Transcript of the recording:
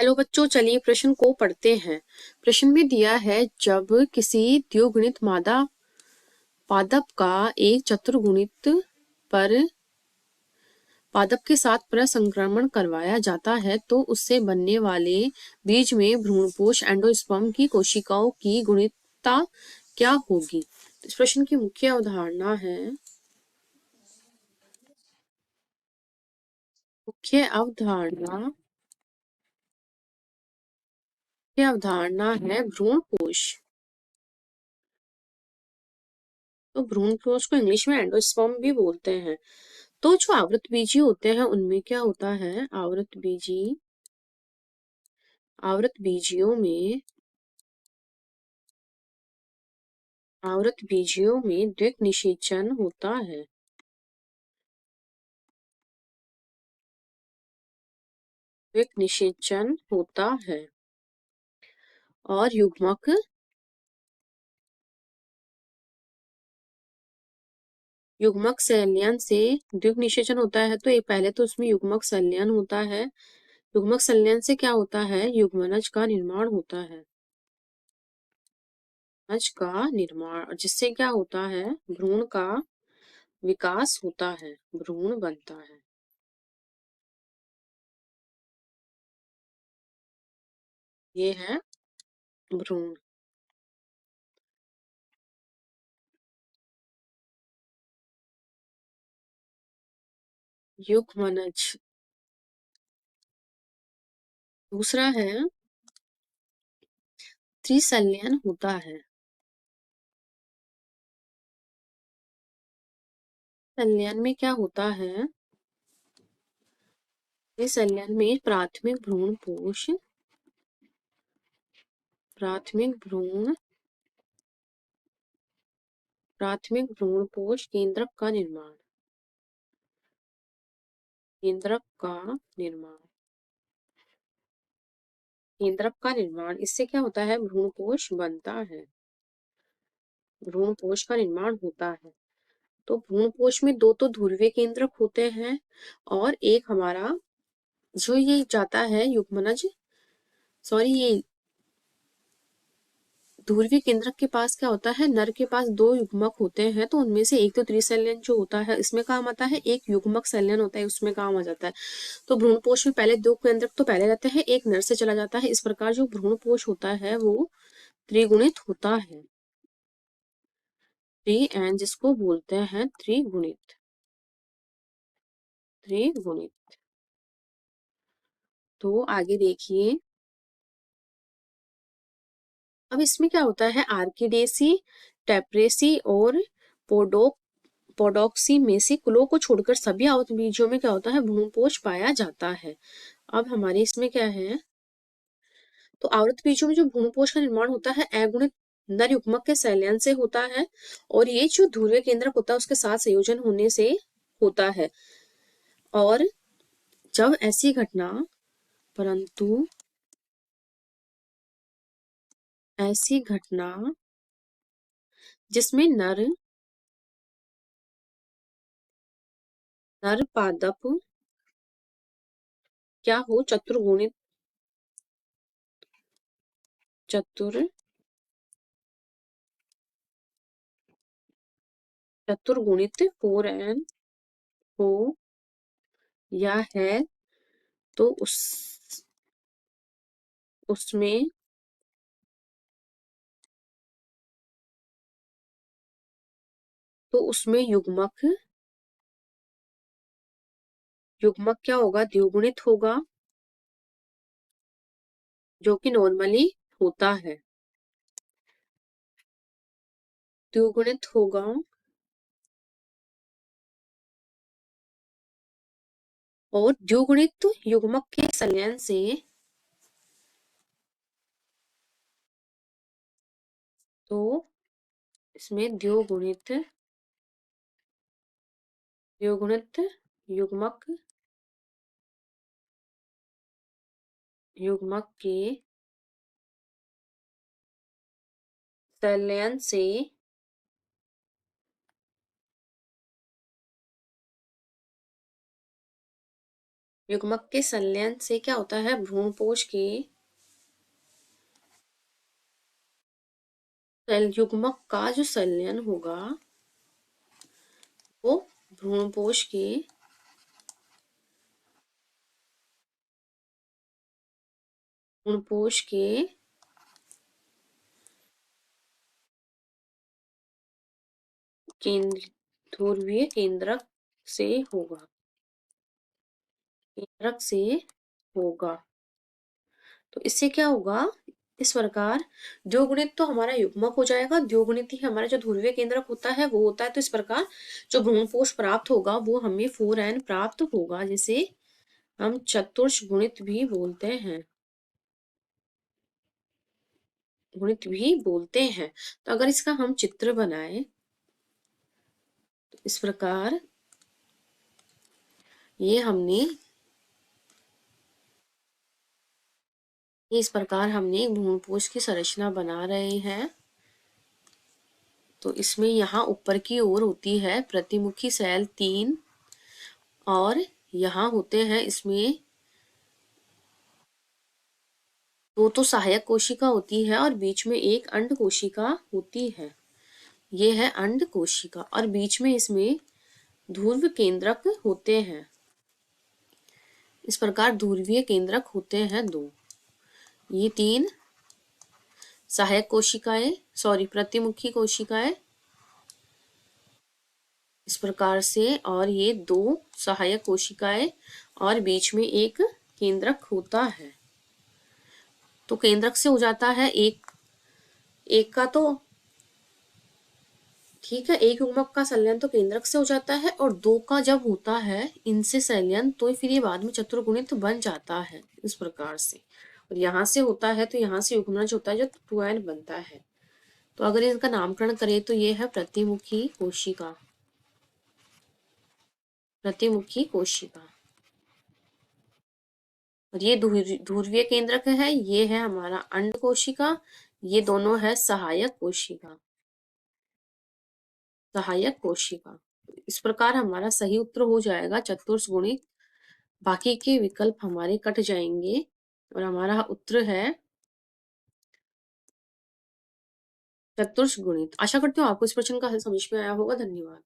Hello बच्चों, चलिए प्रश्न को पढ़ते हैं। प्रश्न में दिया है, जब किसी द्विगुणित मादा पादप का एक चतुर्गुणित पर पादप के साथ प्रसंक्रमण करवाया जाता है तो उससे बनने वाले बीज में भ्रूणपोष एंडोस्पर्म की कोशिकाओं की गुणितता क्या होगी। इस प्रश्न की मुख्य अवधारणा है मुख्य अवधारणा मुख्य अवधारणा है भ्रूणपोष। तो भ्रूणपोष को इंग्लिश में एंडोस्पर्म भी बोलते हैं। तो जो आवृतबीजी होते हैं उनमें क्या होता है, आवृतबीजियों में द्विग होता है। द्विग होता है और युग्मक संलयन से द्विग होता है। तो ये पहले तो उसमें युग्मक संलयन होता है। युग्मक संलयन से क्या होता है, युग्मनज का निर्माण होता है। जिससे क्या होता है, भ्रूण का विकास होता है, भ्रूण बनता है। ये है भ्रूण। युग्मनज। दूसरा है त्रिसंलयन होता है। संलयन में क्या होता है, त्रिसंलयन में प्राथमिक भ्रूणपोष केंद्रक का निर्माण इससे क्या होता है, भ्रूणपोष बनता है, भ्रूणपोष का निर्माण होता है। तो भ्रूणपोष में दो तो ध्रुवीय केंद्रक होते हैं और एक हमारा जो ये जाता है युग्मनज, सॉरी, ये ध्रुवीय केंद्रक के पास क्या होता है, नर के पास दो युग्मक होते हैं। तो उनमें से एक तो त्रिसंलयन जो होता है इसमें काम आता है, एक युग्मक संलयन होता है उसमें काम आ जाता है। तो भ्रूणपोष में पहले दो केंद्रक तो पहले रहते हैं, एक नर से चला जाता है। इस प्रकार जो भ्रूणपोष होता है वो त्रिगुणित होता है। जिसको बोलते हैं त्रिगुणित। तो आगे देखिए, अब इसमें क्या होता है, आर्किडेसी, टेप्रेसी और पोडोक पोडोक्सी में से कुलों को छोड़कर सभी आवृत बीजों में क्या होता है, भ्रूणपोष पाया जाता है। अब हमारे इसमें क्या है, तो आवृत बीजों में जो भ्रूणपोष का निर्माण होता है अगुणित नर युग्मक के संलयन से होता है और ये जो ध्रुवीय केंद्रक होता है उसके साथ संयोजन होने से होता है। और जब ऐसी घटना जिसमें नर पादप क्या हो, चतुर्गुणित 4n हो या है, तो उसमें युग्मक क्या होगा, द्विगुणित होगा, जो कि नॉर्मली होता है, द्विगुणित होगा। और द्विगुणित युग्मक के संलयन से तो इसमें द्विगुणित युग्मक के संलयन से युग्मक के संलयन से क्या होता है, भ्रूणपोष के युग्मक का जो संलयन होगा वो भ्रूणपोष के भ्रूणपोष के केंद्र ध्रुवीय केंद्रक से होगा, केंद्रक से होगा। तो इससे क्या होगा, इस प्रकार द्विगुणित तो हमारा युग्मक हो जाएगा, द्विगुणित ही हमारा जो ध्रुवीय केंद्रक होता है वो होता है। तो इस प्रकार जो भ्रूणपोष प्राप्त होगा वो हमें 4n प्राप्त होगा, जिसे हम चतुर्ष गुणित भी बोलते हैं, गुणित भी बोलते हैं। तो अगर इसका हम चित्र बनाए तो इस प्रकार ये हमने इस प्रकार हमने एक भ्रूणपोष की संरचना बना रहे हैं। तो इसमें यहाँ ऊपर की ओर होती है प्रतिमुखी सेल 3 और यहाँ होते हैं इसमें दो तो सहायक कोशिका होती है और बीच में एक अंड कोशिका होती है। ये है अंड कोशिका और बीच में इसमें ध्रुव केंद्रक होते हैं। इस प्रकार ध्रुवीय केंद्रक होते हैं 2। ये 3 सहायक कोशिकाएं, प्रतिमुखी कोशिकाएं इस प्रकार से, और ये 2 सहायक कोशिकाएं और बीच में एक केंद्रक होता है। तो केंद्रक से हो जाता है एक का तो ठीक है, एक युग्मक का संलयन तो केंद्रक से हो जाता है और 2 का जब होता है इनसे संलयन तो फिर ये बाद में चतुर्गुणित बन जाता है इस प्रकार से। और यहाँ से होता है तो यहाँ से युग्मज होता है जो 2n बनता है। तो अगर इनका नामकरण करें तो ये है प्रतिमुखी कोशिका, प्रतिमुखी कोशिका। और ये ध्रुवीय केंद्रक है, ये है हमारा अंड कोशिका, ये दोनों है सहायक कोशिका, सहायक कोशिका। इस प्रकार हमारा सही उत्तर हो जाएगा चतुर्थ गुणित, बाकी के विकल्प हमारे कट जाएंगे और हमारा उत्तर है चतुर्थ गुणित। आशा करती हूँ आपको इस प्रश्न का हल समझ में आया होगा। धन्यवाद।